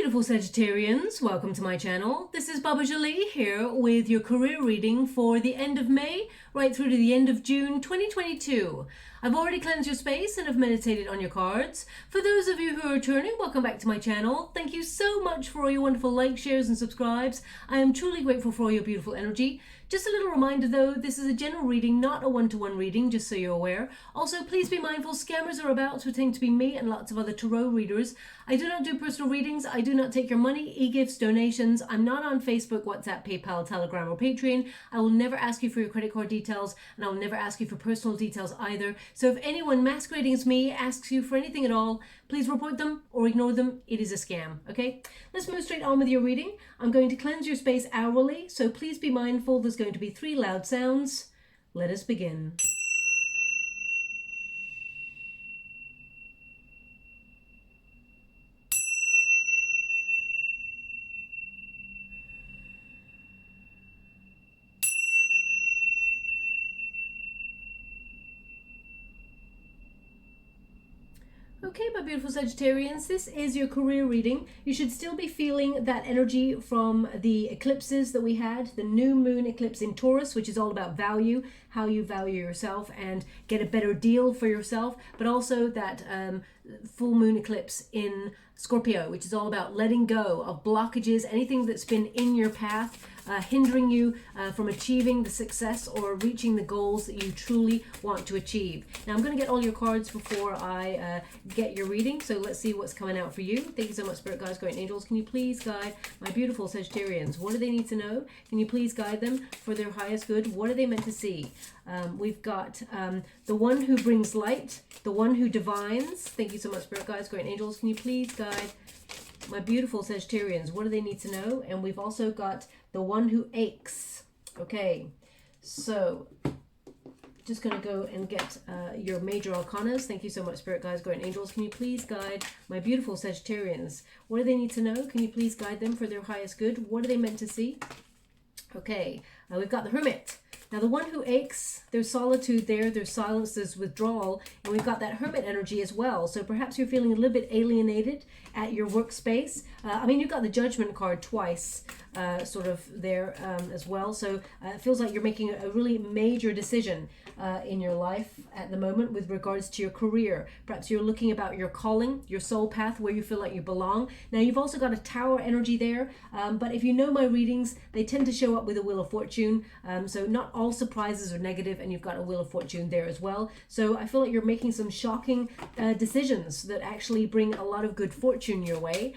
beautiful Sagittarians, welcome to my channel. This is Baba Jolie here with your career reading for the end of May right through to the end of June 2022. I've already cleansed your space and have meditated on your cards. For those of you who are returning, welcome back to my channel. Thank you so much for all your wonderful likes, shares and subscribes. I am truly grateful for all your beautiful energy. Just a little reminder though, this is a general reading, not a one-to-one reading, just so you're aware. Also, please be mindful, scammers are about to pretend to be me and lots of other tarot readers. I do not do personal readings. I do not take your money, e-gifts, donations. I'm not on Facebook, WhatsApp, PayPal, Telegram or Patreon. I will never ask you for your credit card details and I will never ask you for personal details either. So if anyone masquerading as me asks you for anything at all, please report them or ignore them. It is a scam, okay? Let's move straight on with your reading. I'm going to cleanse your space hourly, so please be mindful. There's going to be 3 loud sounds. Let us begin. Okay, my beautiful Sagittarians, this is your career reading. You should still be feeling that energy from the eclipses that we had, the new moon eclipse in Taurus, which is all about value, how you value yourself and get a better deal for yourself, but also that full moon eclipse in Scorpio, which is all about letting go of blockages, anything that's been in your path, hindering you from achieving the success or reaching the goals that you truly want to achieve. Now I'm going to get all your cards before I get your reading, so let's see what's coming out for you. Thank you so much, Spirit Guides, Guardian Angels. Can you please guide my beautiful Sagittarians? What do they need to know? Can you please guide them for their highest good? What are they meant to see? We've got the one who brings light, the one who divines. Thank you so much, Spirit Guides, Guardian Angels. Can you please guide my beautiful Sagittarians? What do they need to know? And we've also got the one who aches. Okay, so just going to go and get your major arcanas. Thank you so much, Spirit Guides, Guardian Angels. Can you please guide my beautiful Sagittarians? What do they need to know? Can you please guide them for their highest good? What are they meant to see? Okay, we've got the Hermit. Now the one who aches, there's solitude there, there's silence, there's withdrawal, and we've got that Hermit energy as well. So perhaps you're feeling a little bit alienated at your workspace. I mean, you've got the Judgment card twice sort of there as well. So it feels like you're making a really major decision in your life at the moment with regards to your career. Perhaps you're looking about your calling, your soul path, where you feel like you belong. Now you've also got a Tower energy there, but if you know my readings, they tend to show up with a Wheel of Fortune. So not all surprises are negative, and you've got a Wheel of Fortune there as well. So I feel like you're making some shocking decisions that actually bring a lot of good fortune your way.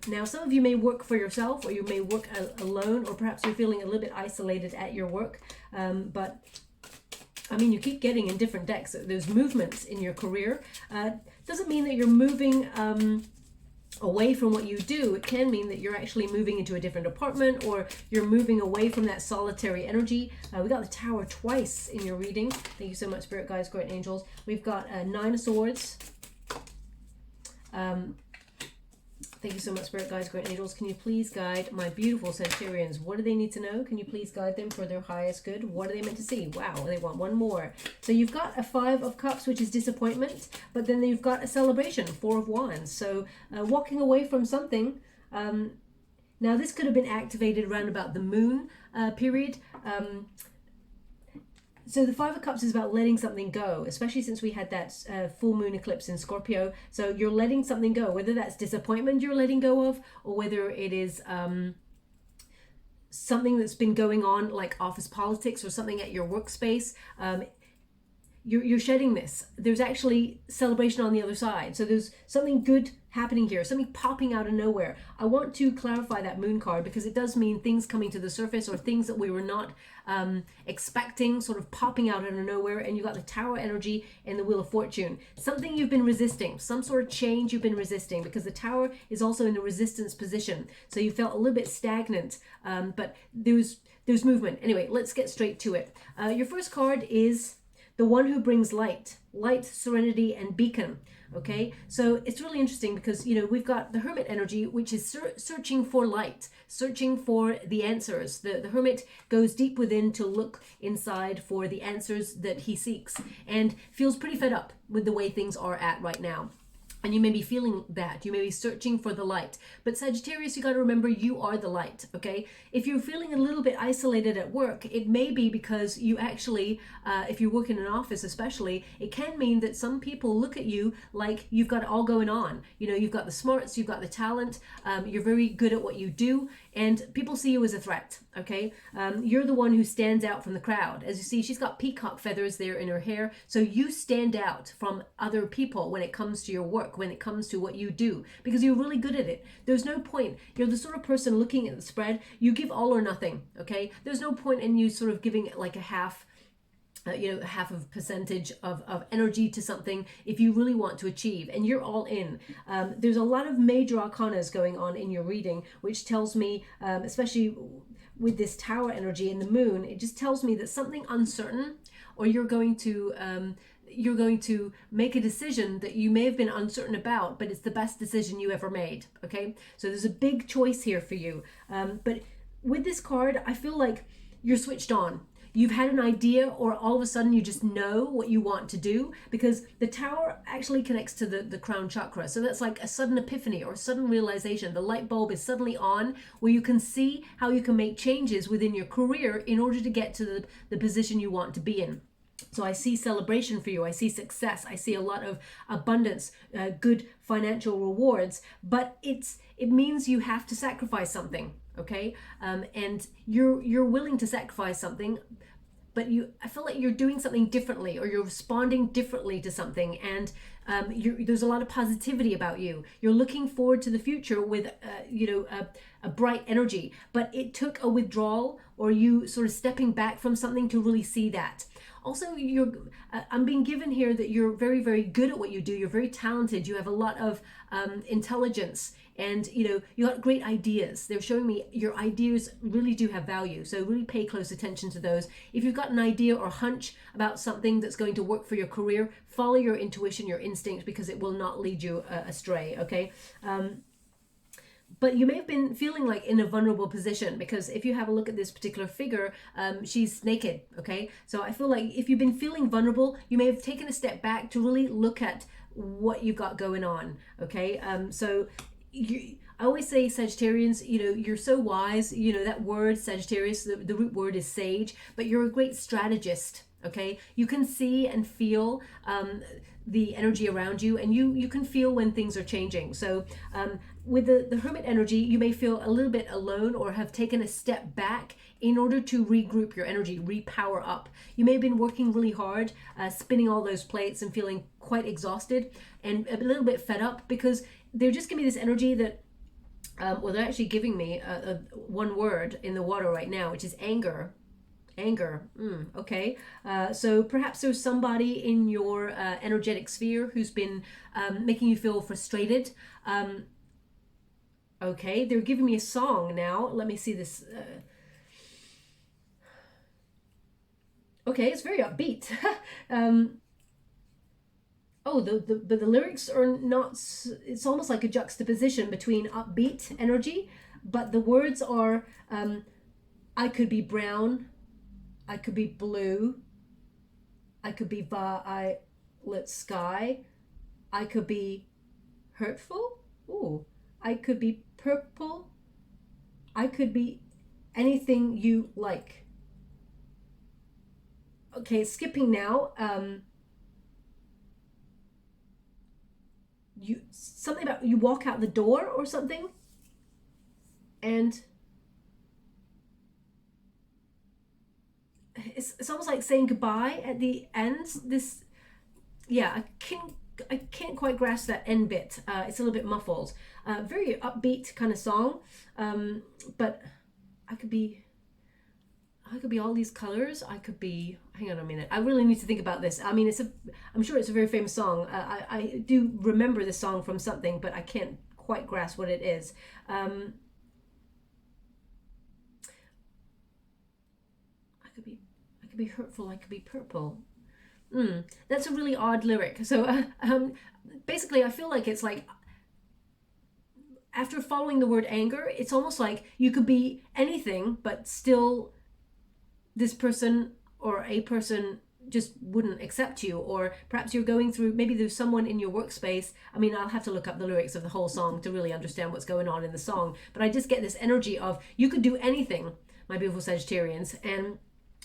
Now some of you may work for yourself, or you may work alone, or perhaps you're feeling a little bit isolated at your work, but I mean, you keep getting in different decks, there's movements in your career. Doesn't mean that you're moving away from what you do. It can mean that you're actually moving into a different apartment, or you're moving away from that solitary energy. We got the Tower twice in your reading. Thank you so much, Spirit Guides, Guardian Angels. We've got 9 of Swords. Thank you so much, Spirit Guides, Guardian Angels. Can you please guide my beautiful Sagittarians? What do they need to know? Can you please guide them for their highest good? What are they meant to see? Wow, they want one more. So you've got a 5 of Cups, which is disappointment, but then you've got a celebration, 4 of Wands. So walking away from something. Now this could have been activated around about the moon period. So the 5 of Cups is about letting something go, especially since we had that full moon eclipse in Scorpio. So you're letting something go, whether that's disappointment you're letting go of, or whether it is something that's been going on like office politics or something at your workspace. You're shedding this. There's actually celebration on the other side. So there's something good happening here, something popping out of nowhere. I want to clarify that moon card because it does mean things coming to the surface, or things that we were not expecting sort of popping out of nowhere. And you got the Tower energy and the Wheel of Fortune. Something you've been resisting, some sort of change you've been resisting, because the Tower is also in a resistance position. So you felt a little bit stagnant, but there's movement. Anyway, let's get straight to it. Your first card is the one who brings light, serenity, and beacon. Okay, so it's really interesting because, you know, we've got the Hermit energy, which is searching for light, searching for the answers. The Hermit goes deep within to look inside for the answers that he seeks, and feels pretty fed up with the way things are at right now. And you may be feeling that. You may be searching for the light. But Sagittarius, you got to remember you are the light, okay? If you're feeling a little bit isolated at work, it may be because you actually, if you work in an office especially, it can mean that some people look at you like you've got it all going on. You know, you've got the smarts, you've got the talent, you're very good at what you do, and people see you as a threat, okay? You're the one who stands out from the crowd. As you see, she's got peacock feathers there in her hair, so you stand out from other people when it comes to your work, when it comes to what you do, because you're really good at it. There's no point. You're the sort of person looking at the spread, you give all or nothing, okay? There's no point in you sort of giving like a half, half of percentage of energy to something if you really want to achieve, and you're all in. There's a lot of major arcanas going on in your reading, which tells me, especially with this tower energy and the moon, it just tells me that something uncertain, or you're going to make a decision that you may have been uncertain about, but it's the best decision you ever made, okay? So there's a big choice here for you. But with this card, I feel like you're switched on. You've had an idea, or all of a sudden you just know what you want to do, because the tower actually connects to the crown chakra. So that's like a sudden epiphany or a sudden realization. The light bulb is suddenly on, where you can see how you can make changes within your career in order to get to the position you want to be in. So I see celebration for you. I see success. I see a lot of abundance, good financial rewards, but it means you have to sacrifice something, okay? And you're willing to sacrifice something, but I feel like you're doing something differently, or you're responding differently to something, and there's a lot of positivity about you. You're looking forward to the future with a bright energy, but it took a withdrawal, or you sort of stepping back from something to really see that. Also, I'm being given here that you're very, very good at what you do. You're very talented. You have a lot of intelligence, and you got great ideas. They're showing me your ideas really do have value. So really pay close attention to those. If you've got an idea or hunch about something that's going to work for your career, follow your intuition, your instinct, because it will not lead you astray, okay? But you may have been feeling like in a vulnerable position, because if you have a look at this particular figure, she's naked, okay? So I feel like if you've been feeling vulnerable, you may have taken a step back to really look at what you've got going on, okay? I always say, Sagittarians, you're so wise. That word Sagittarius, the root word is sage, but you're a great strategist, okay? You can see and feel the energy around you, and you can feel when things are changing. So with the Hermit energy, you may feel a little bit alone, or have taken a step back in order to regroup your energy, repower up. You may have been working really hard, spinning all those plates and feeling quite exhausted and a little bit fed up, because they're just giving me this energy that, they're actually giving me one word in the water right now, which is anger. Anger. Okay. So perhaps there's somebody in your energetic sphere who's been making you feel frustrated. Okay. They're giving me a song now. Let me see this. Okay. It's very upbeat. But the lyrics are not, it's almost like a juxtaposition between upbeat energy, but the words are, I could be brown, I could be blue, I could be violet sky, I could be hurtful, I could be purple, I could be anything you like. Okay, skipping now. Something about you walk out the door or something, and it's almost like saying goodbye at the end. I can't quite grasp that end bit. It's a little bit muffled. Very upbeat kind of song, but I could be all these colors. I could be, hang on a minute, I really need to think about this. I mean, I'm sure it's a very famous song. I do remember this song from something, but I can't quite grasp what it is. I could be hurtful, I could be purple. That's a really odd lyric. So basically I feel like it's like, after following the word anger, it's almost like you could be anything, but still this person or a person just wouldn't accept you, or perhaps you're going through, maybe there's someone in your workspace. I mean, I'll have to look up the lyrics of the whole song to really understand what's going on in the song, but I just get this energy of you could do anything, my beautiful Sagittarians, and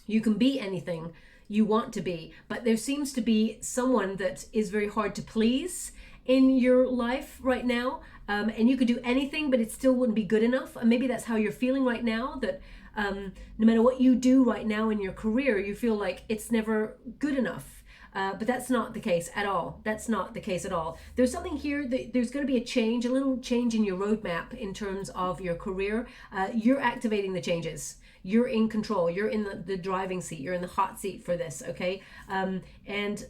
you can be anything you want to be, but there seems to be someone that is very hard to please in your life right now, and you could do anything, but it still wouldn't be good enough. And maybe that's how you're feeling right now, that no matter what you do right now in your career, you feel like it's never good enough. But that's not the case at all. That's not the case at all. There's something here that there's going to be a change, a little change in your roadmap in terms of your career. You're activating the changes. You're in control. You're in the driving seat. You're in the hot seat for this, okay? And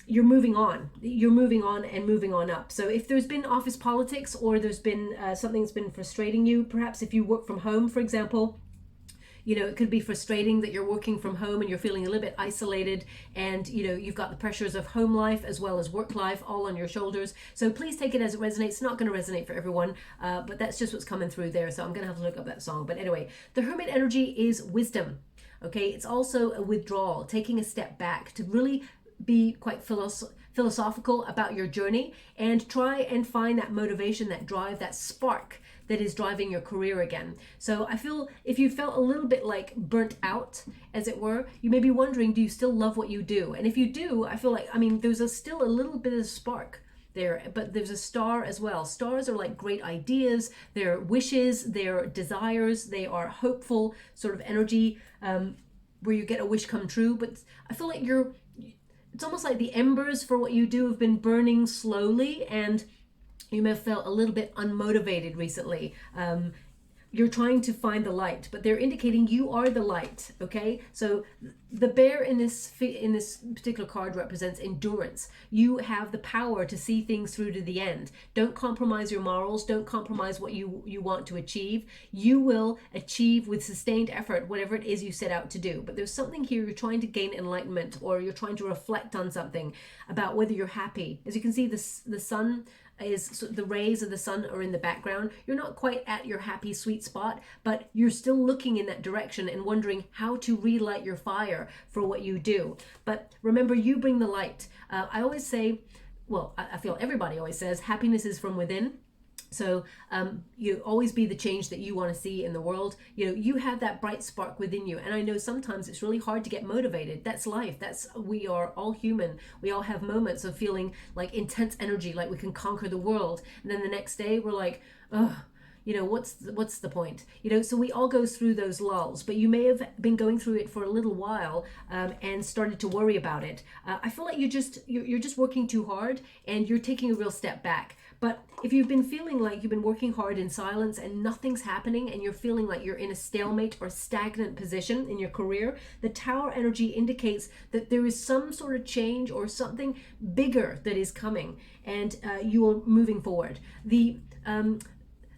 you're moving on. You're moving on and moving on up. So if there's been office politics, or there's been something that's been frustrating you, perhaps if you work from home, for example, you know, it could be frustrating that you're working from home and you're feeling a little bit isolated, and you know, you've got the pressures of home life as well as work life all on your shoulders. So please take it as it resonates. It's not going to resonate for everyone, but that's just what's coming through there. So I'm going to have to look up that song. But anyway, the Hermit energy is wisdom. Okay, it's also a withdrawal, taking a step back to really be quite philosophical about your journey, and try and find that motivation, that drive, that spark that is driving your career again. So I feel if you felt a little bit like burnt out, as it were, you may be wondering, do you still love what you do? And if you do, I feel like, I mean, there's still a little bit of spark there, but there's a star as well. Stars are like great ideas, they're wishes, they're desires, they are hopeful sort of energy, where you get a wish come true. But I feel like it's almost like the embers for what you do have been burning slowly, and you may have felt a little bit unmotivated recently. You're trying to find the light, but they're indicating you are the light, okay? So the bear in this particular card represents endurance. You have the power to see things through to the end. Don't compromise your morals. Don't compromise what you want to achieve. You will achieve with sustained effort whatever it is you set out to do. But there's something here, you're trying to gain enlightenment, or you're trying to reflect on something about whether you're happy. As you can see, the sun is, the rays of the sun are in the background. You're not quite at your happy sweet spot, but you're still looking in that direction and wondering how to relight your fire for what you do. But remember, you bring the light. I always say, well, I feel everybody always says, happiness is from within. So you always be the change that you want to see in the world. You know, you have that bright spark within you. And I know sometimes it's really hard to get motivated. That's life. We are all human. We all have moments of feeling like intense energy, like we can conquer the world. And then the next day we're like, ugh, you know, what's the point? You know, so we all go through those lulls, but you may have been going through it for a little while and started to worry about it. I feel like you're just working too hard, and you're taking a real step back. But if you've been feeling like you've been working hard in silence and nothing's happening, and you're feeling like you're in a stalemate or stagnant position in your career, the Tower energy indicates that there is some sort of change or something bigger that is coming, and you are moving forward.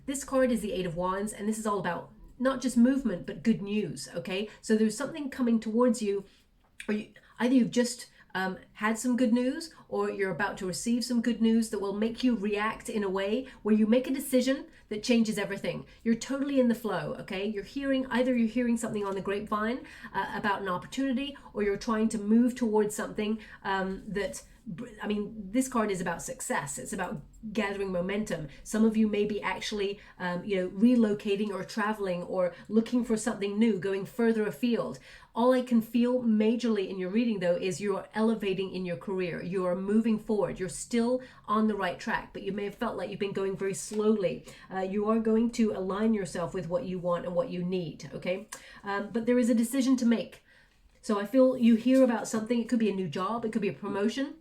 This card is the Eight of Wands, and this is all about not just movement, but good news, okay? So there's something coming towards you, or either you've just had some good news, or you're about to receive some good news that will make you react in a way where you make a decision that changes everything. You're totally in the flow, okay? Either you're hearing something on the grapevine about an opportunity, or you're trying to move towards something this card is about success. It's about gathering momentum. Some of you may be actually, relocating or traveling or looking for something new, going further afield. All I can feel majorly in your reading, though, is you are elevating in your career. You are moving forward. You're still on the right track, but you may have felt like you've been going very slowly. You are going to align yourself with what you want and what you need, okay? But there is a decision to make. So I feel you hear about something. It could be a new job. It could be a promotion.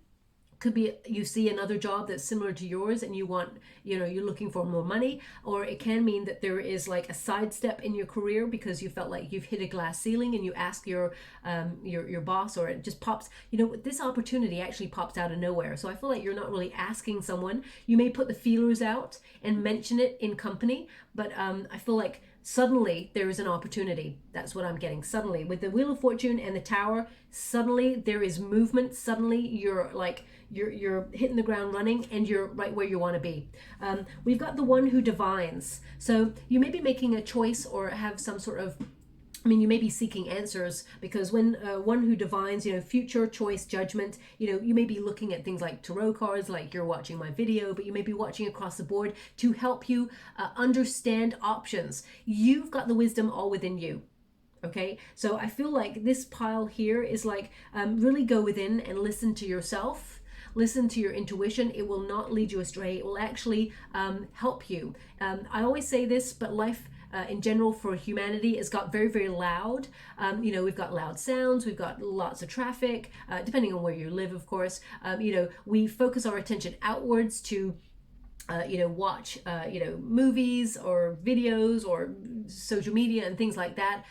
Could be you see another job that's similar to yours, and you want, you're looking for more money. Or it can mean that there is like a sidestep in your career because you felt like you've hit a glass ceiling, and you ask your boss, or it just pops. This opportunity actually pops out of nowhere. So I feel like you're not really asking someone. You may put the feelers out and mention it in company, but I feel like suddenly there is an opportunity. That's what I'm getting. Suddenly, with the Wheel of Fortune and the Tower, suddenly there is movement. Suddenly you're hitting the ground running, and you're right where you want to be. We've got the One who divines. So you may be making a choice or have some sort of I mean, you may be seeking answers, because when one who divines, you know, future, choice, judgment, you know, you may be looking at things like tarot cards, like you're watching my video, but you may be watching across the board to help you understand options. You've got the wisdom all within you. Okay, so I feel like this pile here is like, really go within and listen to yourself. Listen to your intuition. It will not lead you astray. It will actually help you. I always say this, but life in general for humanity has got very, very loud. You know, we've got loud sounds, we've got lots of traffic, depending on where you live, of course. You know, we focus our attention outwards to you know, watch, you know, movies or videos or social media and things like that.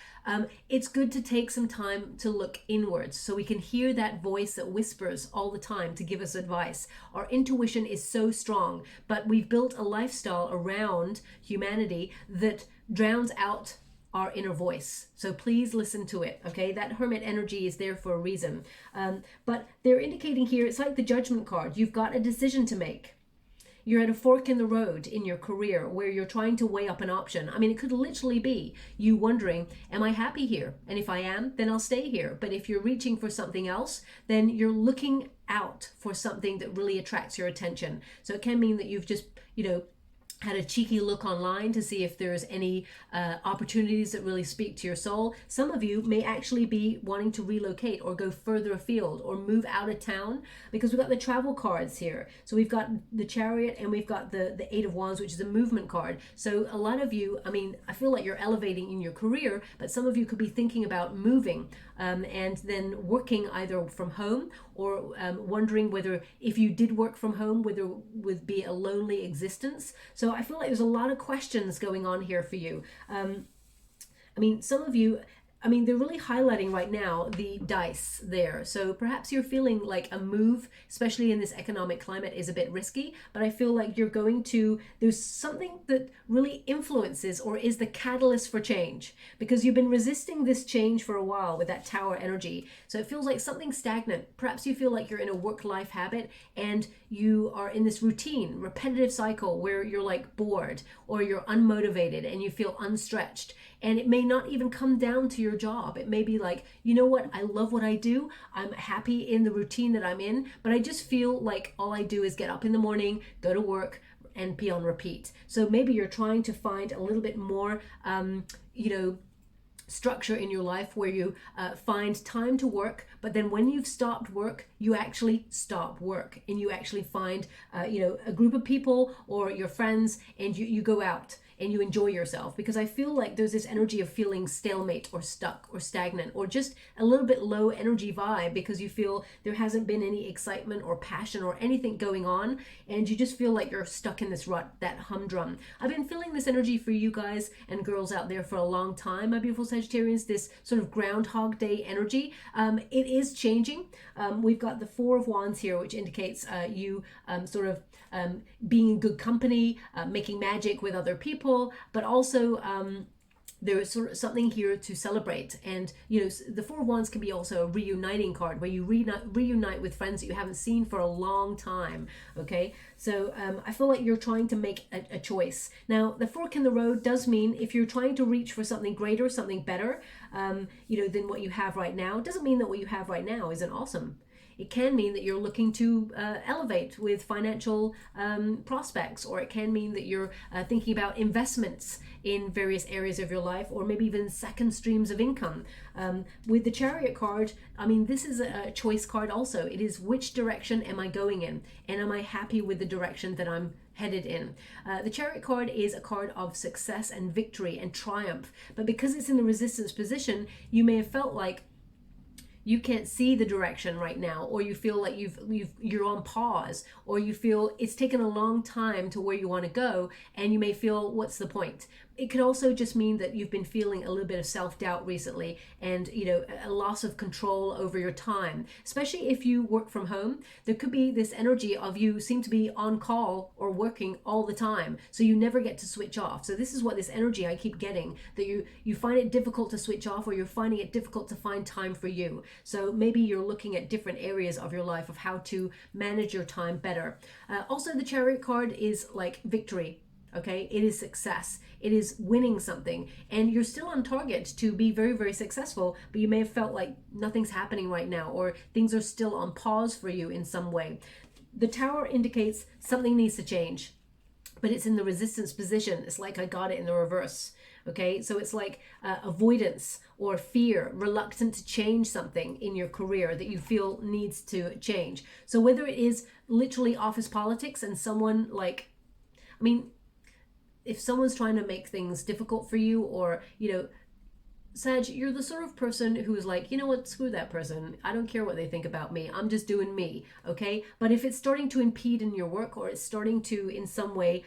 It's good to take some time to look inwards so we can hear that voice that whispers all the time to give us advice. Our intuition is so strong, but we've built a lifestyle around humanity that drowns out our inner voice. So please listen to it, okay? That Hermit energy is there for a reason. But they're indicating here, it's like the Judgment card. You've got a decision to make. You're at a fork in the road in your career where you're trying to weigh up an option. I mean, it could literally be you wondering, am I happy here? And if I am, then I'll stay here. But if you're reaching for something else, then you're looking out for something that really attracts your attention. So it can mean that you've just, you know, had a cheeky look online to see if there's any opportunities that really speak to your soul. Some of you may actually be wanting to relocate or go further afield or move out of town, because we've got the travel cards here. So we've got the Chariot and we've got the Eight of Wands, which is a movement card. So a lot of you, I mean, I feel like you're elevating in your career, but some of you could be thinking about moving and then working either from home, or wondering whether if you did work from home, whether would be a lonely existence. So I feel like there's a lot of questions going on here for you. I mean, some of you, I mean, they're really highlighting right now the dice there. So perhaps you're feeling like a move, especially in this economic climate, is a bit risky, but I feel like you're going to, there's something that really influences or is the catalyst for change, because you've been resisting this change for a while with that Tower energy. So it feels like something stagnant. Perhaps you feel like you're in a work-life habit and you are in this routine, repetitive cycle where you're like bored or you're unmotivated and you feel unstretched. And it may not even come down to your job. It may be like, you know what, I love what I do. I'm happy in the routine that I'm in, but I just feel like all I do is get up in the morning, go to work, and be on repeat. So maybe you're trying to find a little bit more, you know, structure in your life where you find time to work, but then when you've stopped work, you actually stop work and you actually find, you know, a group of people or your friends, and you go out and you enjoy yourself. Because I feel like there's this energy of feeling stalemate or stuck or stagnant or just a little bit low energy vibe, because you feel there hasn't been any excitement or passion or anything going on, and you just feel like you're stuck in this rut, that humdrum. I've been feeling this energy for you guys and girls out there for a long time, my beautiful Sagittarians, this sort of Groundhog Day energy. It is changing. We've got the Four of Wands here, which indicates you sort of being in good company, making magic with other people, but also there is sort of something here to celebrate. And you know, the Four of Wands can be also a reuniting card where you reunite with friends that you haven't seen for a long time. Okay, so I feel like you're trying to make a choice. Now the fork in the road does mean if you're trying to reach for something greater, something better, you know, than what you have right now, it doesn't mean that what you have right now isn't awesome. It can mean that you're looking to elevate with financial prospects, or it can mean that you're thinking about investments in various areas of your life, or maybe even second streams of income. With the Chariot card, I mean, this is a choice card also. It is, which direction am I going in? And am I happy with the direction that I'm headed in? The Chariot card is a card of success and victory and triumph. But because it's in the resistance position, you may have felt like you can't see the direction right now, or you feel like you're on pause, or you feel it's taken a long time to where you want to go, and you may feel, what's the point? It could also just mean that you've been feeling a little bit of self-doubt recently, and you know, a loss of control over your time. Especially if you work from home, there could be this energy of you seem to be on call or working all the time, so you never get to switch off. So this is what this energy I keep getting, that you find it difficult to switch off, or you're finding it difficult to find time for you. So maybe you're looking at different areas of your life of how to manage your time better. Also, the Chariot card is like victory. okay? It is success. It is winning something. And you're still on target to be very, very successful, but you may have felt like nothing's happening right now, or things are still on pause for you in some way. The Tower indicates something needs to change, but it's in the resistance position. It's like I got it in the reverse. Okay, so it's like avoidance or fear, reluctant to change something in your career that you feel needs to change. So whether it is literally office politics and someone like, I mean, if someone's trying to make things difficult for you, or, you know, Sag, you're the sort of person who is like, you know what, screw that person. I don't care what they think about me. I'm just doing me, okay? But if it's starting to impede in your work, or it's starting to, in some way,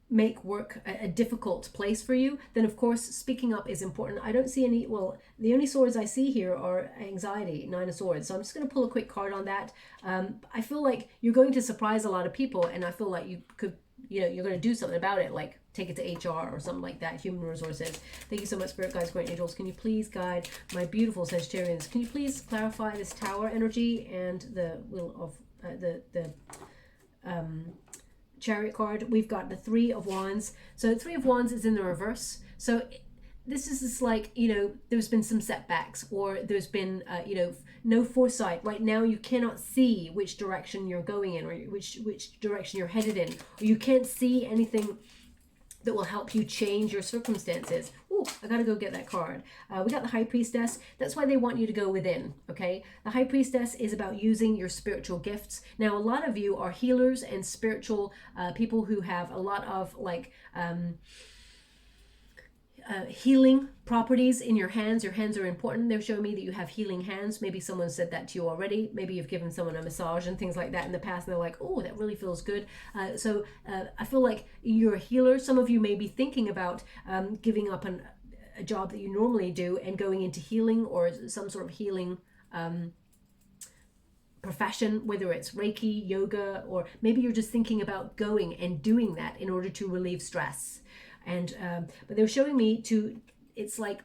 make work a difficult place for you, then of course speaking up is important. I don't see any, well, the only swords I see here are anxiety, 9 of Swords. So I'm just going to pull a quick card on that. I feel like you're going to surprise a lot of people, and I feel like you could, you know, you're going to do something about it, like take it to HR or something like that, human resources. Thank you so much, Spirit Guides, Great Angels. Can you please guide my beautiful Sagittarians? Can you please clarify this Tower energy and the Wheel of Chariot card? We've got the 3 of Wands. So the 3 of Wands is in the reverse. So this is just like, you know, there's been some setbacks, or there's been, you know, no foresight. Right now you cannot see which direction you're going in, or which direction you're headed in, or you can't see anything that will help you change your circumstances. Ooh, I gotta go get that card. We got the High Priestess. That's why they want you to go within, okay? The High Priestess is about using your spiritual gifts. Now, a lot of you are healers and spiritual people who have a lot of like healing properties in your hands. Your hands are important. They're showing me that you have healing hands. Maybe someone said that to you already. Maybe you've given someone a massage and things like that in the past, and they're like, oh, that really feels good. So I feel like you're a healer. Some of you may be thinking about giving up a job that you normally do and going into healing, or some sort of healing profession, whether it's Reiki, yoga, or maybe you're just thinking about going and doing that in order to relieve stress. And but they're showing me it's like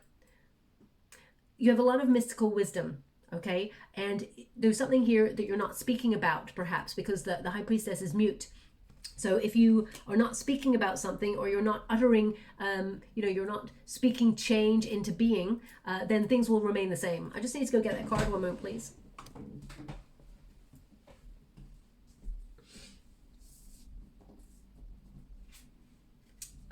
you have a lot of mystical wisdom, okay? And there's something here that you're not speaking about, perhaps because the High Priestess is mute. So if you are not speaking about something, or you're not uttering, you know, you're not speaking change into being, then things will remain the same. I just need to go get that card. One moment, please.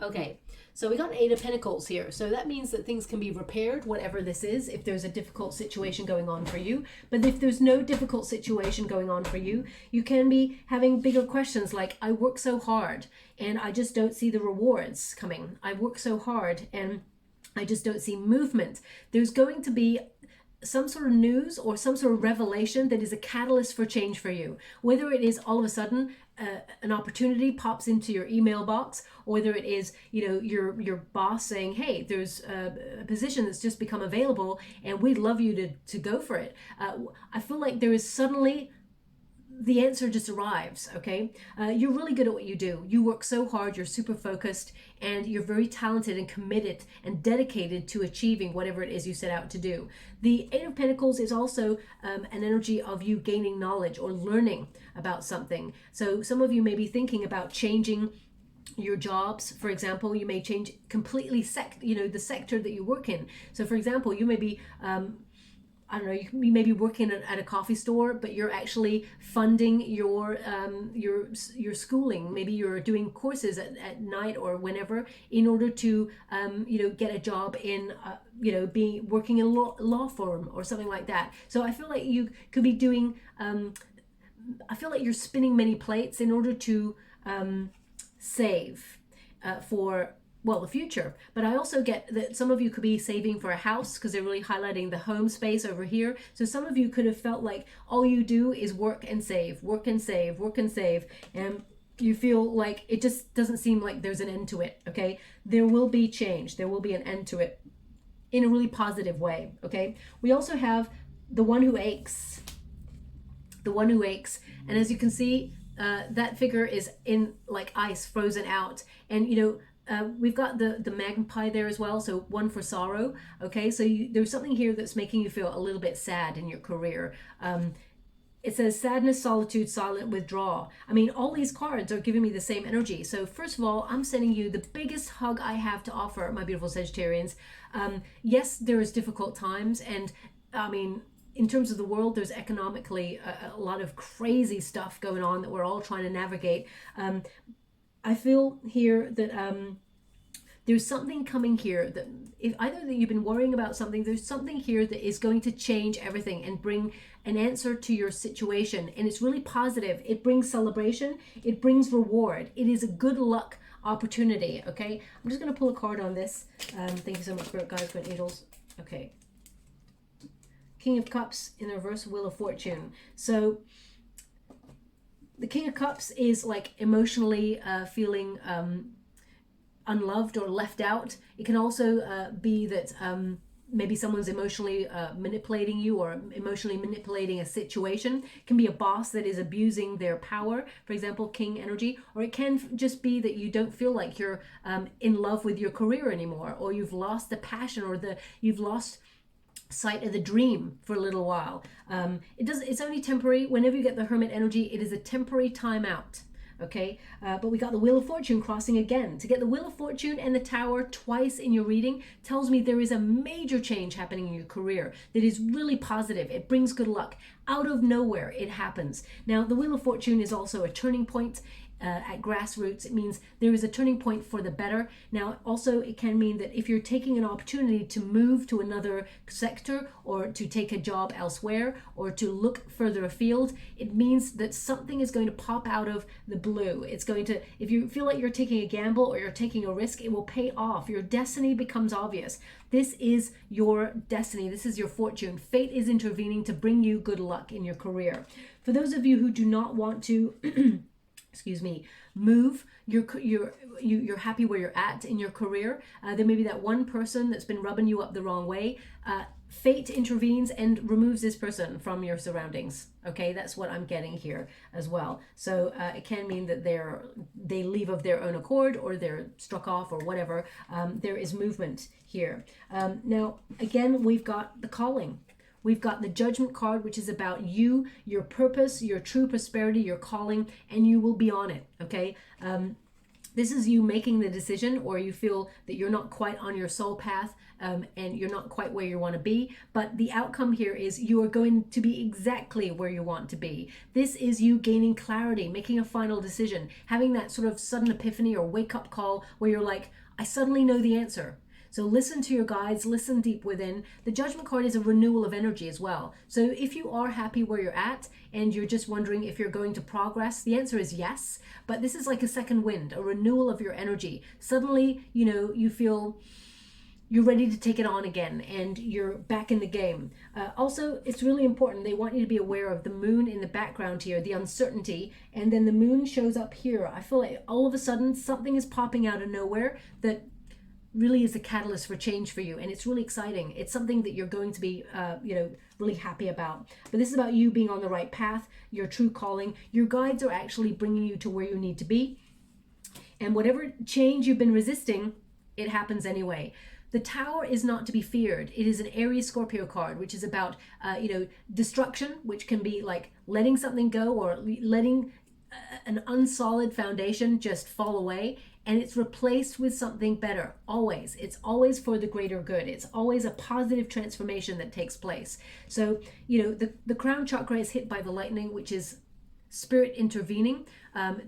Okay, so we got an 8 of Pentacles here. So that means that things can be repaired, whatever this is, if there's a difficult situation going on for you. But if there's no difficult situation going on for you, you can be having bigger questions like, I work so hard and I just don't see the rewards coming. I work so hard and I just don't see movement. There's going to be some sort of news or some sort of revelation that is a catalyst for change for you. Whether it is all of a sudden an opportunity pops into your email box, or whether it is, you know, your boss saying, hey, there's a position that's just become available and we'd love you to go for it. I feel like there is suddenly the answer just arrives, okay? You're really good at what you do. You work so hard, you're super focused, and you're very talented and committed and dedicated to achieving whatever it is you set out to do. The 8 of Pentacles is also an energy of you gaining knowledge or learning about something. So some of you may be thinking about changing your jobs. For example, you may change completely the sector that you work in. So for example, you may be I don't know, you may be working at a coffee store, but you're actually funding your schooling. Maybe you're doing courses at night or whenever in order to, get a job in, working in a law firm or something like that. So I feel like you could be doing, I feel like you're spinning many plates in order to save for the future. But I also get that some of you could be saving for a house, because they're really highlighting the home space over here. So some of you could have felt like all you do is work and save, work and save, work and save, and you feel like it just doesn't seem like there's an end to it, okay? There will be change. There will be an end to it in a really positive way, okay? We also have the one who aches. The one who aches. And as you can see, that figure is in like ice, frozen out. And, we've got the magpie there as well, so one for sorrow, okay? So there's something here that's making you feel a little bit sad in your career. it says sadness, solitude, silent withdrawal. I mean, all these cards are giving me the same energy. So first of all, I'm sending you the biggest hug I have to offer, my beautiful Sagittarians. Yes, there is difficult times, and I mean, in terms of the world, there's economically a lot of crazy stuff going on that we're all trying to navigate. I feel here that there's something coming here that if either that you've been worrying about something, there's something here that is going to change everything and bring an answer to your situation. And it's really positive. It brings celebration. It brings reward. It is a good luck opportunity. Okay. I'm just going to pull a card on this. Thank you so much, Spirit Guides, Good Angels. Okay. King of Cups in the reverse, Wheel of Fortune. So the King of Cups is like emotionally feeling unloved or left out. It can also be that maybe someone's emotionally manipulating you or emotionally manipulating a situation. It can be a boss that is abusing their power, for example, King energy, or it can just be that you don't feel like you're in love with your career anymore, or you've lost the passion, or you've lost sight of the dream for a little while. It's only temporary. Whenever you get the Hermit energy, it is a temporary timeout. Okay, but we got the Wheel of Fortune crossing again. To get the Wheel of Fortune and the Tower twice in your reading tells me there is a major change happening in your career that is really positive. It brings good luck. Out of nowhere, it happens. Now, the Wheel of Fortune is also a turning point. At grassroots, it means there is a turning point for the better. Now, also, it can mean that if you're taking an opportunity to move to another sector, or to take a job elsewhere, or to look further afield, it means that something is going to pop out of the blue. It's going to, if you feel like you're taking a gamble or you're taking a risk, it will pay off. Your destiny becomes obvious. This is your destiny. This is your fortune. Fate is intervening to bring you good luck in your career. For those of you who do not want to excuse me, move, you're happy where you're at in your career. There may be that one person that's been rubbing you up the wrong way. Fate intervenes and removes this person from your surroundings. Okay, that's what I'm getting here as well. So it can mean that they leave of their own accord, or they're struck off, or whatever. There is movement here. Now, again, we've got the calling. We've got the Judgment card, which is about you, your purpose, your true prosperity, your calling, and you will be on it, okay? This is you making the decision, or you feel that you're not quite on your soul path, and you're not quite where you want to be. But the outcome here is you are going to be exactly where you want to be. This is you gaining clarity, making a final decision, having that sort of sudden epiphany or wake-up call where you're like, I suddenly know the answer. So listen to your guides, listen deep within. The Judgment card is a renewal of energy as well. So if you are happy where you're at and you're just wondering if you're going to progress, the answer is yes. But this is like a second wind, a renewal of your energy. Suddenly, you feel you're ready to take it on again and you're back in the game. Also, it's really important. They want you to be aware of the moon in the background here, the uncertainty, and then the moon shows up here. I feel like all of a sudden something is popping out of nowhere that really is a catalyst for change for you, and it's really exciting. It's something that you're going to be really happy about. But this is about you being on the right path, your true calling. Your guides are actually bringing you to where you need to be, and whatever change you've been resisting, it happens anyway. The Tower is not to be feared. It is an Aries Scorpio card, which is about destruction, which can be like letting something go, or letting an unsolid foundation just fall away, and it's replaced with something better. Always. It's always for the greater good. It's always a positive transformation that takes place. So, the crown chakra is hit by the lightning, which is spirit intervening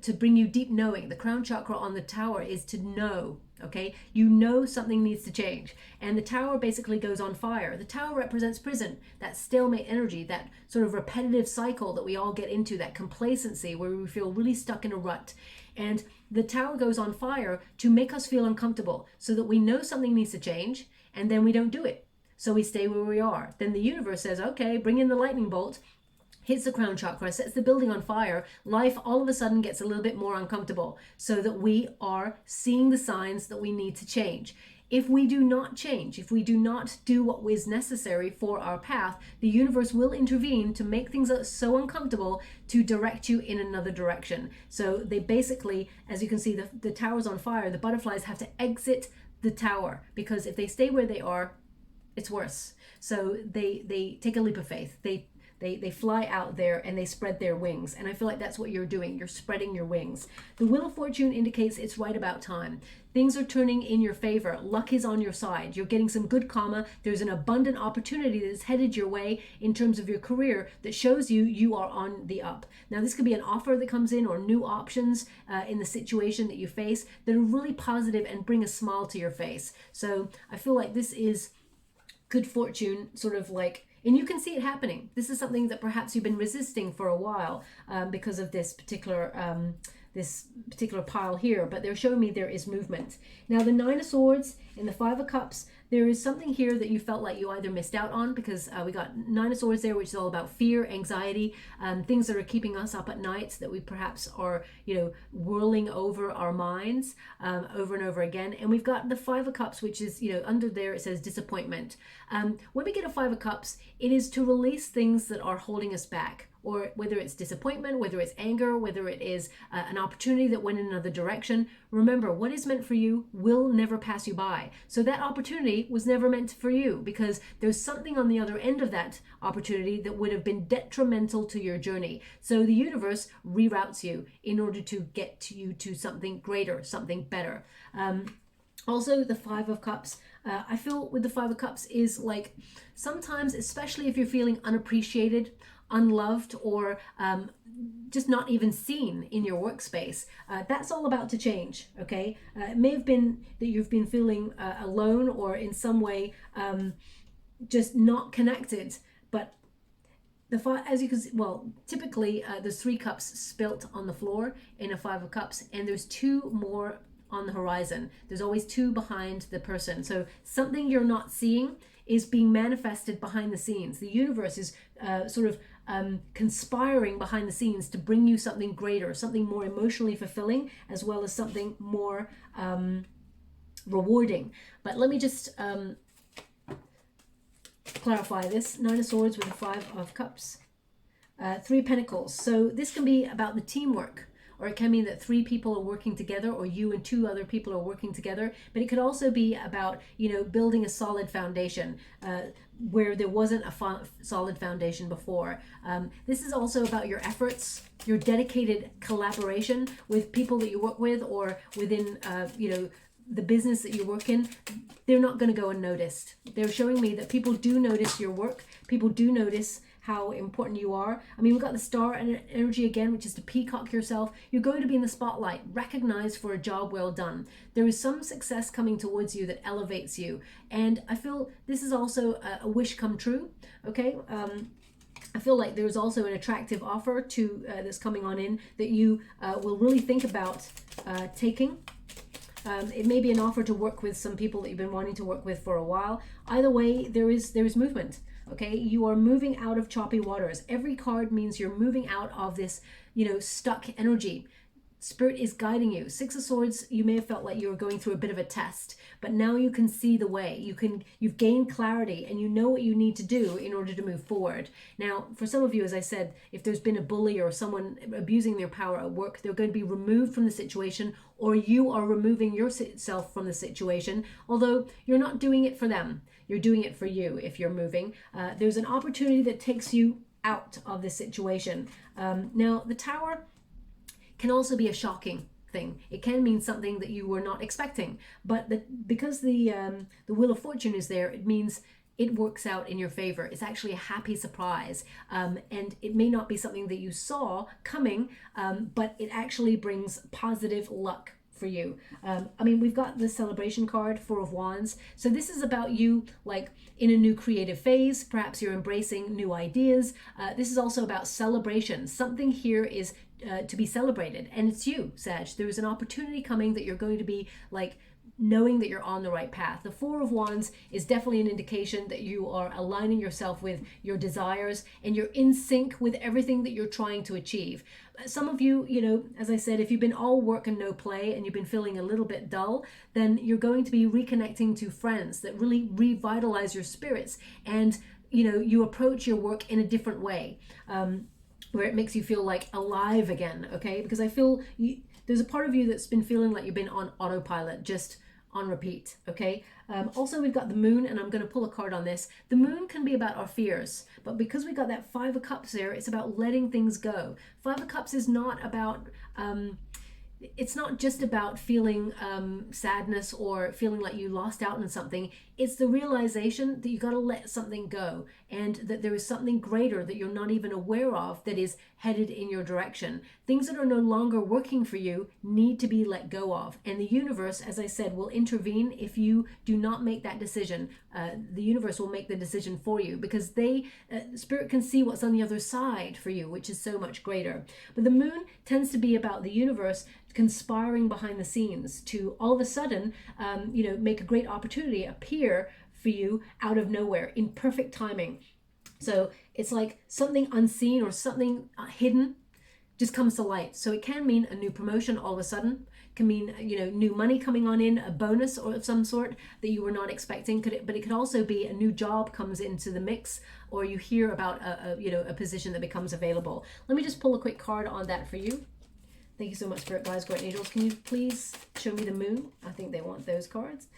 to bring you deep knowing. The crown chakra on the Tower is to know, okay? You know something needs to change. And the Tower basically goes on fire. The Tower represents prison, that stalemate energy, that sort of repetitive cycle that we all get into, that complacency where we feel really stuck in a rut. And the Tower goes on fire to make us feel uncomfortable so that we know something needs to change, and then we don't do it. So we stay where we are. Then the universe says, okay, bring in the lightning bolt, hits the crown chakra, sets the building on fire. Life all of a sudden gets a little bit more uncomfortable so that we are seeing the signs that we need to change. If we do not change, if we do not do what is necessary for our path, the universe will intervene to make things so uncomfortable to direct you in another direction. So they basically, as you can see, the tower's on fire. The butterflies have to exit the tower, because if they stay where they are, it's worse. So they take a leap of faith. They fly out there and they spread their wings. And I feel like that's what you're doing. You're spreading your wings. The Wheel of Fortune indicates it's right about time. Things are turning in your favor. Luck is on your side. You're getting some good karma. There's an abundant opportunity that is headed your way in terms of your career that shows you are on the up. Now, this could be an offer that comes in or new options in the situation that you face that are really positive and bring a smile to your face. So I feel like this is good fortune, sort of like, and you can see it happening. This is something that perhaps you've been resisting for a while because of this particular pile here, but they're showing me there is movement. Now, the Nine of Swords and the Five of Cups, there is something here that you felt like you either missed out on, because we got Nine of Swords there, which is all about fear, anxiety, things that are keeping us up at night that we perhaps are, whirling over our minds over and over again. And we've got the Five of Cups, which is, under there it says disappointment. When we get a Five of Cups, it is to release things that are holding us back, or whether it's disappointment, whether it's anger, whether it is an opportunity that went in another direction. Remember, what is meant for you will never pass you by. So that opportunity was never meant for you, because there's something on the other end of that opportunity that would have been detrimental to your journey. So the universe reroutes you in order to get you to something greater, something better. Also, the Five of Cups, I feel with the Five of Cups is like, sometimes, especially if you're feeling unappreciated, unloved, or just not even seen in your workspace, that's all about to change. Okay, it may have been that you've been feeling alone, or in some way just not connected, but as you can see, well, typically there's 3 cups spilt on the floor in a Five of Cups, and there's 2 more on the horizon. There's always 2 behind the person. So something you're not seeing is being manifested behind the scenes. The universe is conspiring behind the scenes to bring you something greater, something more emotionally fulfilling, as well as something more rewarding. But let me just clarify this. Nine of Swords with the Five of Cups. 3 of Pentacles. So this can be about the teamwork, or it can mean that 3 people are working together, or you and 2 other people are working together. But it could also be about, building a solid foundation where there wasn't a solid foundation before. This is also about your efforts, your dedicated collaboration with people that you work with, or within, the business that you work in. They're not going to go unnoticed. They're showing me that people do notice your work. People do notice how important you are. I mean, we've got the Star energy again, which is to peacock yourself. You're going to be in the spotlight, recognized for a job well done. There is some success coming towards you that elevates you. And I feel this is also a wish come true, okay? I feel like there's also an attractive offer that's coming on in that you will really think about taking. It may be an offer to work with some people that you've been wanting to work with for a while. Either way, there is movement. Okay, you are moving out of choppy waters. Every card means you're moving out of this, stuck energy. Spirit is guiding you. 6 of Swords, you may have felt like you were going through a bit of a test, but now you can see the way. You've gained clarity, and you know what you need to do in order to move forward. Now, for some of you, as I said, if there's been a bully or someone abusing their power at work, they're going to be removed from the situation, or you are removing yourself from the situation, although you're not doing it for them. You're doing it for you if you're moving. There's an opportunity that takes you out of this situation. Now, the Tower can also be a shocking thing. It can mean something that you were not expecting, but because the Wheel of Fortune is there, it means it works out in your favor. It's actually a happy surprise, and it may not be something that you saw coming, but it actually brings positive luck for you. I mean, we've got the Celebration card, 4 of Wands. So this is about you, like, in a new creative phase. Perhaps you're embracing new ideas. This is also about celebration. Something here is to be celebrated, and it's you, Sag. There's an opportunity coming that you're going to be like knowing that you're on the right path. The 4 of Wands is definitely an indication that you are aligning yourself with your desires, and you're in sync with everything that you're trying to achieve. Some of you, as I said, if you've been all work and no play, and you've been feeling a little bit dull, then you're going to be reconnecting to friends that really revitalize your spirits, and you approach your work in a different way, where it makes you feel like alive again. Okay, because I feel there's a part of you that's been feeling like you've been on autopilot, just on repeat, okay? Also, we've got the moon, and I'm going to pull a card on this. The moon can be about our fears, but because we got that Five of Cups there, it's about letting things go. Five of Cups is not about... it's not just about feeling sadness or feeling like you lost out on something. It's the realization that you got to let something go, and that there is something greater that you're not even aware of that is headed in your direction. Things that are no longer working for you need to be let go of. And the universe, as I said, will intervene if you do not make that decision. The universe will make the decision for you, because Spirit can see what's on the other side for you, which is so much greater. But the moon tends to be about the universe conspiring behind the scenes to all of a sudden, make a great opportunity appear for you out of nowhere in perfect timing. So it's like something unseen or something hidden just comes to light. So it can mean a new promotion all of a sudden. It can mean, new money coming on in, a bonus or of some sort that you were not expecting. But it could also be a new job comes into the mix, or you hear about a position that becomes available. Let me just pull a quick card on that for you. Thank you so much, Spirit Guides, Guardian Angels. Can you please show me the moon? I think they want those cards.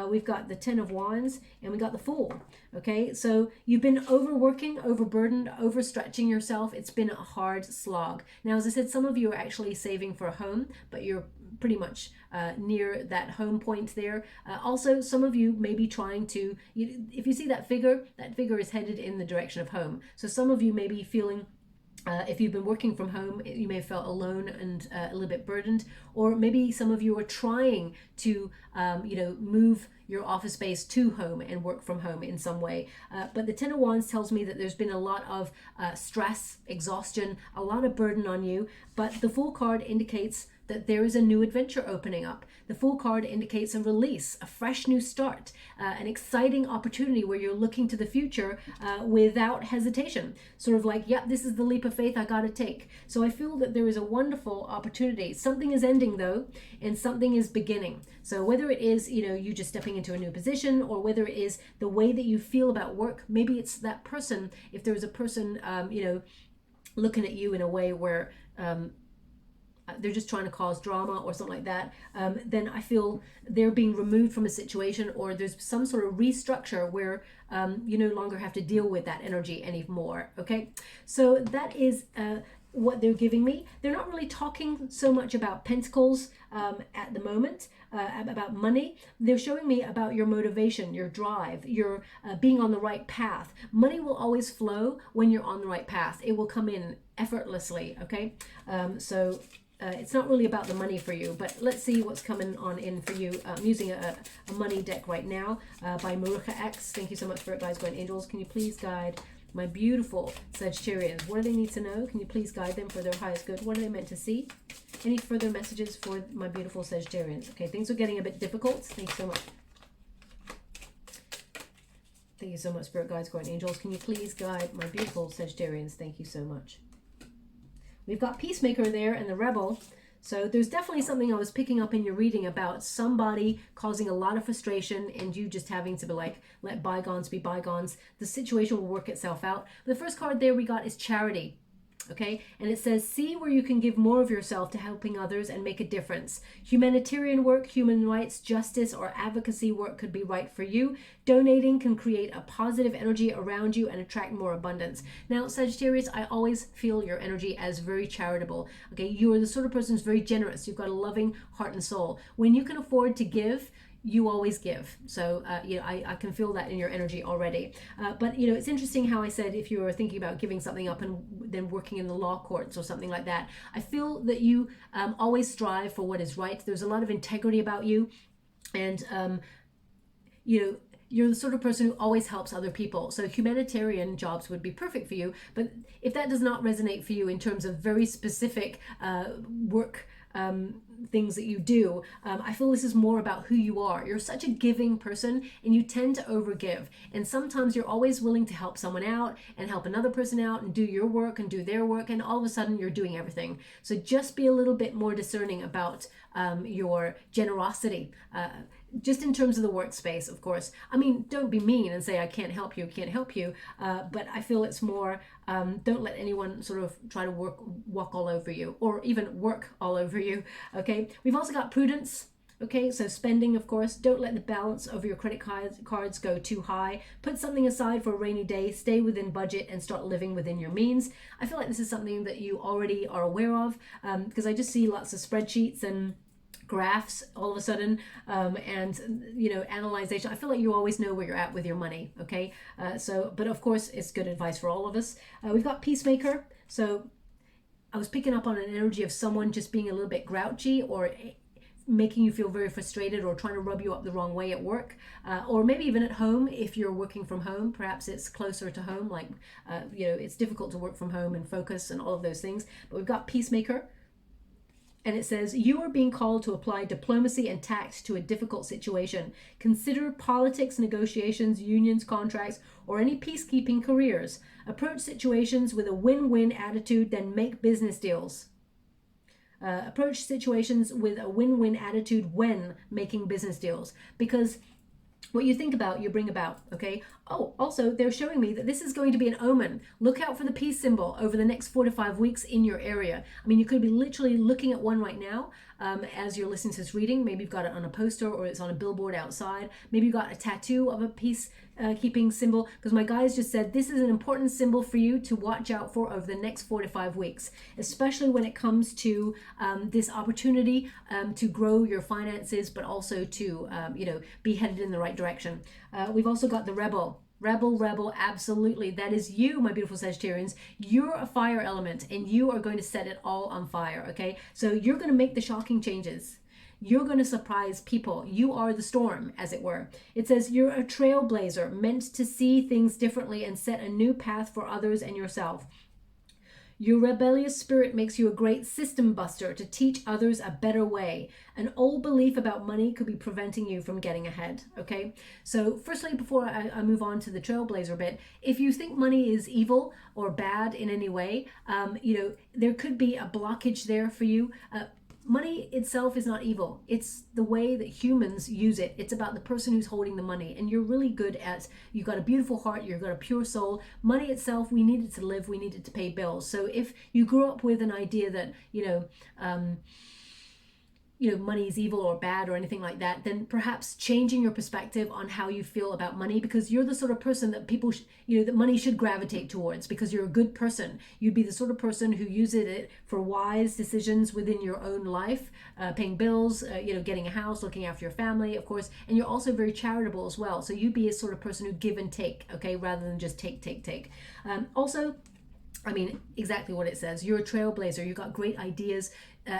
We've got the Ten of Wands, and we got the Fool. Okay, so you've been overworking, overburdened, overstretching yourself. It's been a hard slog. Now, as I said, some of you are actually saving for a home, but you're pretty much near that home point there. Also, some of you may be trying to, if you see that figure is headed in the direction of home. So some of you may be feeling, if you've been working from home, you may have felt alone and a little bit burdened, or maybe some of you are trying to, move your office space to home and work from home in some way. But the Ten of Wands tells me that there's been a lot of stress, exhaustion, a lot of burden on you. But the Fool card indicates that there is a new adventure opening up. The Fool card indicates a release, a fresh new start, an exciting opportunity where you're looking to the future without hesitation. Sort of like, yep, this is the leap of faith I got to take. So I feel that there is a wonderful opportunity. Something is ending though, and something is beginning. So whether it is, you just stepping into a new position, or whether it is the way that you feel about work, maybe it's that person, if there's a person, looking at you in a way where, they're just trying to cause drama or something like that, then I feel they're being removed from a situation, or there's some sort of restructure where you no longer have to deal with that energy anymore. Okay, so that is what they're giving me. They're not really talking so much about pentacles at the moment, about money. They're showing me about your motivation, your drive, your being on the right path. Money will always flow when you're on the right path. It will come in effortlessly. Okay, so it's not really about the money for you, but let's see what's coming on in for you. I'm using a money deck right now by Mahrukh X. Thank you so much for it, guys, Guardian Angels. Can you please guide my beautiful Sagittarians? What do they need to know? Can you please guide them for their highest good? What are they meant to see? Any further messages for my beautiful Sagittarians? Okay, things are getting a bit difficult. Thank you so much. Thank you so much, Spirit Guides, Guardian Angels. Can you please guide my beautiful Sagittarians? Thank you so much. We've got Peacemaker there and the Rebel. So there's definitely something I was picking up in your reading about somebody causing a lot of frustration and you just having to be like, let bygones be bygones. The situation will work itself out. The first card there we got is Charity. Okay, and it says, see where you can give more of yourself to helping others and make a difference. Humanitarian work, human rights, justice, or advocacy work could be right for you. Donating can create a positive energy around you and attract more abundance. Now, Sagittarius, I always feel your energy as very charitable. Okay, you are the sort of person who's very generous. You've got a loving heart and soul. When you can afford to give, you always give. So, I can feel that in your energy already. But, it's interesting how I said if you were thinking about giving something up and then working in the law courts or something like that, I feel that you always strive for what is right. There's a lot of integrity about you. And, you're the sort of person who always helps other people. So humanitarian jobs would be perfect for you. But if that does not resonate for you in terms of very specific work things that you do, I feel this is more about who you are. You're such a giving person and you tend to overgive, and sometimes you're always willing to help someone out and help another person out and do your work and do their work, and all of a sudden you're doing everything. So just be a little bit more discerning about your generosity, just in terms of the workspace, of course. I mean, don't be mean and say I can't help you, but I feel it's more don't let anyone sort of try to walk all over you or even work all over you. Okay, we've also got Prudence. Okay, so spending, of course, don't let the balance of your credit cards go too high. Put something aside for a rainy day, stay within budget, and start living within your means. I feel like this is something that you already are aware of, because I just see lots of spreadsheets and graphs all of a sudden, and analyzation. I feel like you always know where you're at with your money. Okay, but of course it's good advice for all of us. We've got peacemaker. So I was picking up on an energy of someone just being a little bit grouchy, or making you feel very frustrated, or trying to rub you up the wrong way at work, or maybe even at home if you're working from home. Perhaps it's closer to home, like it's difficult to work from home and focus and all of those things. But we've got peacemaker. And it says, you are being called to apply diplomacy and tact to a difficult situation. Consider politics, negotiations, unions, contracts, or any peacekeeping careers. Approach situations with a win-win attitude, then make business deals. Approach situations with a win-win attitude when making business deals. Because what you think about, you bring about, okay? Oh, also, they're showing me that this is going to be an omen. Look out for the peace symbol over the next 4 to 5 weeks in your area. I mean, you could be literally looking at one right now as you're listening to this reading. Maybe you've got it on a poster, or it's on a billboard outside. Maybe you've got a tattoo of a peace keeping symbol, because my guys just said this is an important symbol for you to watch out for over the next 4 to 5 weeks, especially when it comes to this opportunity to grow your finances, but also to be headed in the right direction. We've also got the rebel. Rebel, absolutely. That is you, my beautiful Sagittarians. You're a fire element, and you are going to set it all on fire, okay? So you're going to make the shocking changes. You're going to surprise people. You are the storm, as it were. It says you're a trailblazer, meant to see things differently and set a new path for others and yourself. Your rebellious spirit makes you a great system buster to teach others a better way. An old belief about money could be preventing you from getting ahead, okay? So firstly, before I move on to the trailblazer bit, if you think money is evil or bad in any way, there could be a blockage there for you. Money itself is not evil. It's the way that humans use it. It's about the person who's holding the money. And you're really good at, you've got a beautiful heart, you've got a pure soul. Money itself, we need it to live, we need it to pay bills. So if you grew up with an idea that, money is evil or bad or anything like that, then perhaps changing your perspective on how you feel about money, because you're the sort of person that people, that money should gravitate towards, because you're a good person. You'd be the sort of person who uses it for wise decisions within your own life, paying bills, getting a house, looking after your family, of course, and you're also very charitable as well. So you'd be a sort of person who give and take, okay, rather than just take. Also, I mean, exactly what it says. You're a trailblazer. You've got great ideas.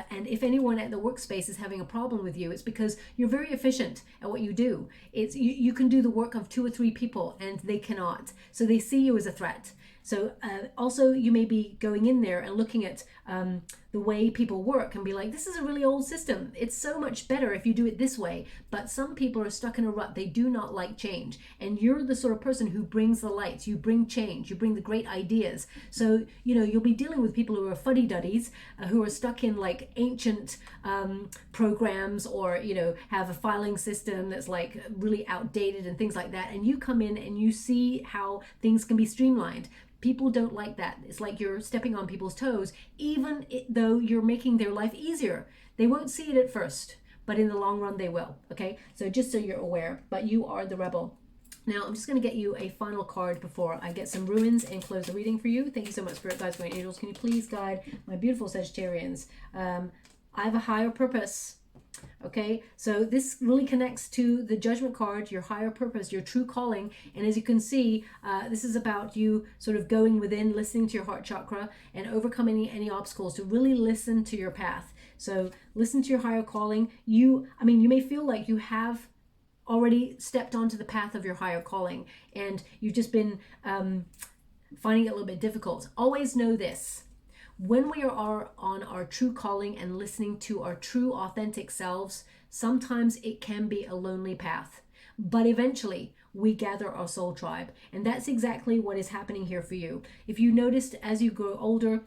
And if anyone at the workspace is having a problem with you, it's because you're very efficient at what you do. It's you can do the work of 2 or 3 people, and they cannot. So they see you as a threat. So also you may be going in there and looking at the way people work and be like, this is a really old system. It's so much better if you do it this way. But some people are stuck in a rut. They do not like change. And you're the sort of person who brings the lights. You bring change. You bring the great ideas. So, you'll be dealing with people who are fuddy-duddies, who are stuck in like ancient programs, or, have a filing system that's like really outdated and things like that. And you come in and you see how things can be streamlined. People don't like that. It's like you're stepping on people's toes, even though you're making their life easier. They won't see it at first, but in the long run they will, okay? So just so you're aware, but you are the rebel. Now, I'm just going to get you a final card before I get some ruins and close the reading for you. Thank you so much, Spirit Guides, Guardian Angels. Can you please guide my beautiful Sagittarians? I have a higher purpose. Okay, so this really connects to the Judgment card, your higher purpose, your true calling. And as you can see, this is about you sort of going within, listening to your heart chakra, and overcoming any obstacles, to really listen to your path. So listen to your higher calling. You may feel like you have already stepped onto the path of your higher calling, and you've just been finding it a little bit difficult. Always know this. When we are on our true calling and listening to our true authentic selves, sometimes it can be a lonely path, but eventually we gather our soul tribe. And that's exactly what is happening here for you. If you noticed, as you grow older,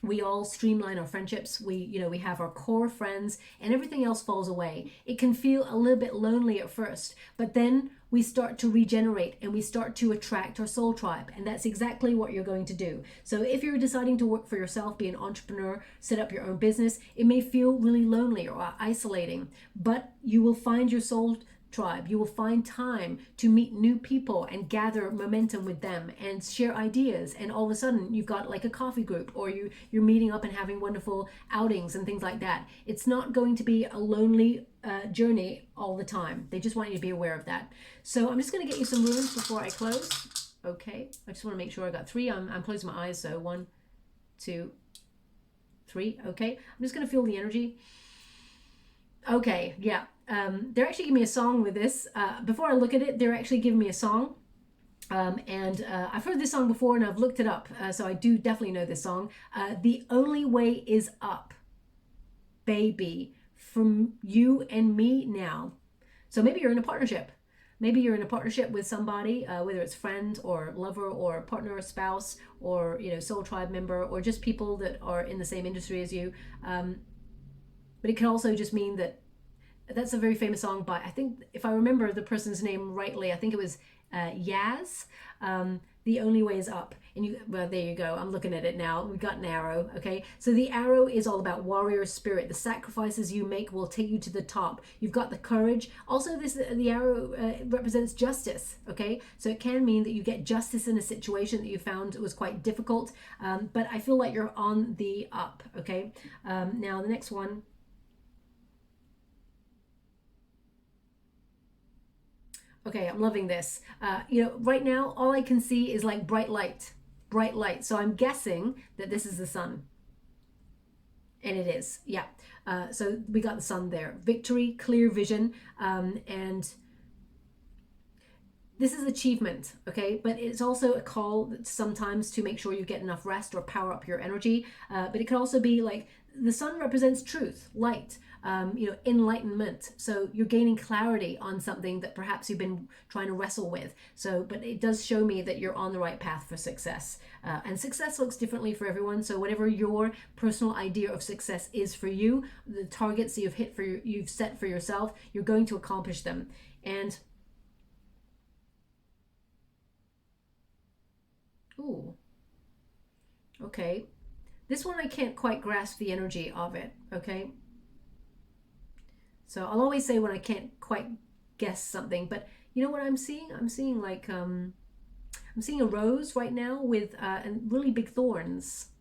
we all streamline our friendships. We have our core friends, and everything else falls away. It can feel a little bit lonely at first, but then we start to regenerate and we start to attract our soul tribe. And that's exactly what you're going to do. So if you're deciding to work for yourself, be an entrepreneur, set up your own business, it may feel really lonely or isolating, but you will find your soul tribe. You will find time to meet new people and gather momentum with them and share ideas, and all of a sudden you've got like a coffee group, or you're meeting up and having wonderful outings and things like that. It's not going to be a lonely journey all the time. They just want you to be aware of that. So I'm just going to get you some runes before I close. Okay, I just want to make sure I got 3. I'm closing my eyes, so 1, 2, 3. Okay, I'm just going to feel the energy. Okay, yeah. They're actually giving me a song with this. Before I look at it, they're actually giving me a song. And I've heard this song before and I've looked it up. So I do definitely know this song. The Only Way Is Up, baby, from you and me now. So maybe you're in a partnership. Maybe you're in a partnership with somebody, whether it's friend or lover or partner or spouse or, you know, soul tribe member, or just people that are in the same industry as you. But it can also just mean that that's a very famous song by, I think, if I remember the person's name rightly, I think it was Yaz. The Only Way Is Up. And well, there you go. I'm looking at it now. We've got an arrow. Okay. So the arrow is all about warrior spirit. The sacrifices you make will take you to the top. You've got the courage. Also, the arrow represents justice. Okay. So it can mean that you get justice in a situation that you found was quite difficult. But I feel like you're on the up. Okay. Now the next one. Okay, I'm loving this. You know, right now, all I can see is like bright light. So I'm guessing that this is the sun. And it is, yeah. So we got the sun there. Victory, clear vision, and this is achievement, okay? But it's also a call sometimes to make sure you get enough rest or power up your energy. But it can also be like the sun represents truth, light. You know, enlightenment. So you're gaining clarity on something that perhaps you've been trying to wrestle with. So, but it does show me that you're on the right path for success. And success looks differently for everyone. So whatever your personal idea of success is for you, the targets that you've set for yourself, you're going to accomplish them. And ooh, okay. This one I can't quite grasp the energy of it. Okay. So I'll always say when I can't quite guess something, but you know what I'm seeing? I'm seeing like, I'm seeing a rose right now with and really big thorns.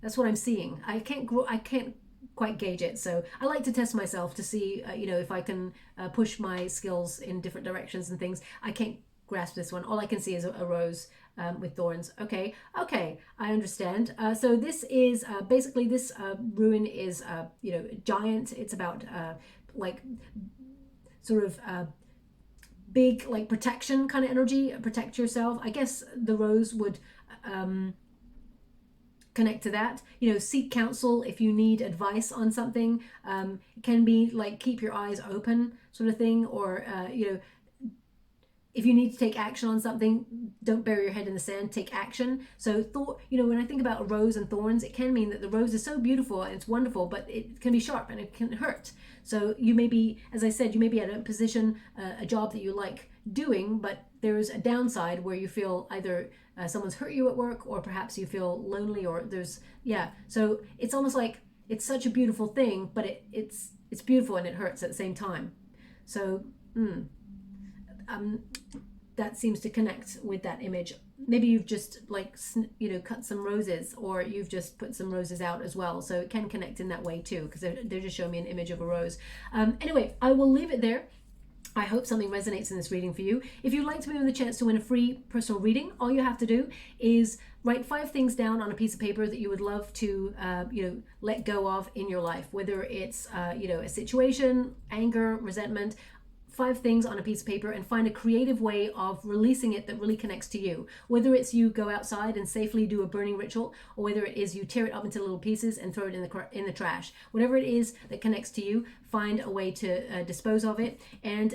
That's what I'm seeing. I can't quite gauge it. So I like to test myself to see, you know, if I can push my skills in different directions and things. I can't grasp this one. All I can see is a rose with thorns. Okay, I understand. So this is basically this rune is you know, giant. It's about like sort of big, like protection kind of energy. Protect yourself. I guess the rose would connect to that. You know, seek counsel if you need advice on something. It can be like keep your eyes open sort of thing, or you know, if you need to take action on something, don't bury your head in the sand, take action. So you know, when I think about a rose and thorns, it can mean that the rose is so beautiful and it's wonderful, but it can be sharp and it can hurt. So you may be, as I said, you may be at a position, a job that you like doing, but there's a downside where you feel either someone's hurt you at work, or perhaps you feel lonely, or there's, yeah. So it's almost like it's such a beautiful thing, but it's beautiful and it hurts at the same time. So, that seems to connect with that image. Maybe you've just like, you know, cut some roses, or you've just put some roses out as well. So it can connect in that way too, because they're just showing me an image of a rose. Anyway, I will leave it there. I hope something resonates in this reading for you. If you'd like to be with a chance to win a free personal reading, all you have to do is write 5 things down on a piece of paper that you would love to, you know, let go of in your life, whether it's, you know, a situation, anger, resentment. 5 things on a piece of paper, and find a creative way of releasing it that really connects to you. Whether it's you go outside and safely do a burning ritual, or whether it is you tear it up into little pieces and throw it in the trash. Whatever it is that connects to you, find a way to dispose of it. And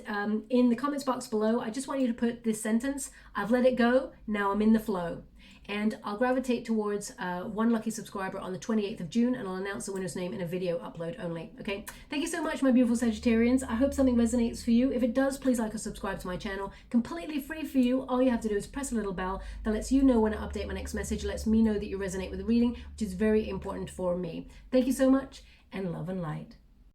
in the comments box below, I just want you to put this sentence: I've let it go, now I'm in the flow. and I'll gravitate towards one lucky subscriber on the 28th of June, and I'll announce the winner's name in a video upload only. Okay, thank you so much, my beautiful Sagittarians. I hope something resonates for you. If it does, please like or subscribe to my channel. Completely free for you. All you have to do is press a little bell that lets you know when I update my next message, lets me know that you resonate with the reading, which is very important for me. Thank you so much, and love and light.